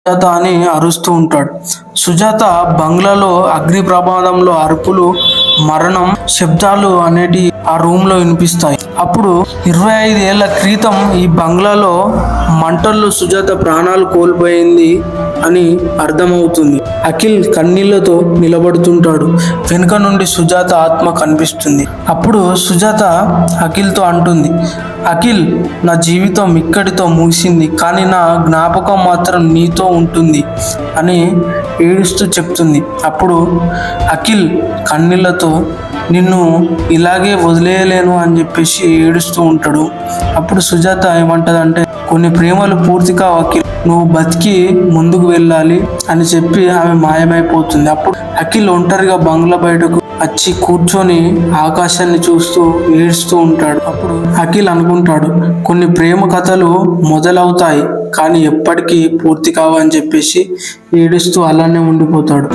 సుజాత అని అరుస్తూ ఉంటాడు. సుజాత బంగ్లాలో అగ్ని ప్రమాదంలో అరుపులు, మరణం శబ్దాలు అనేటి ఆ రూమ్ లో వినిపిస్తాయి. అప్పుడు 25 ఏళ్ల క్రితం ఈ బంగ్లాలో మంటల్లో సుజాత ప్రాణాలు కోల్పోయింది అని అర్థమవుతుంది. అఖిల్ కన్నీళ్లతో నిలబడుతుంటాడు. వెనుక నుండి సుజాత ఆత్మ కనిపిస్తుంది. అప్పుడు సుజాత అఖిల్తో అంటుంది, అఖిల్, నా జీవితం ఇక్కడితో ముగిసింది, కానీ నా జ్ఞాపకం మాత్రం నీతో ఉంటుంది అని ఏడుస్తూ చెప్తుంది. అప్పుడు అఖిల్ కన్నీళ్లతో నిన్ను ఇలాగే వదిలేయలేను అని చెప్పేసి ఏడుస్తూ ఉంటాడు. అప్పుడు సుజాత ఏమంటదంటే, కొన్ని ప్రేమలు పూర్తిగా అఖిల్, నువ్వు బతికి ముందుకు వెళ్ళాలి అని చెప్పి ఆమె మాయమైపోతుంది. అప్పుడు అఖిల్ ఒంటరిగా బంగ్లా బయటకు వచ్చి కూర్చొని ఆకాశాన్ని చూస్తూ ఏడుస్తూ ఉంటాడు. అప్పుడు అఖిల్ అనుకుంటాడు, కొన్ని ప్రేమ కథలు మొదలవుతాయి కానీ ఎప్పటికీ పూర్తి కావని చెప్పేసి ఏడుస్తూ అలానే ఉండిపోతాడు.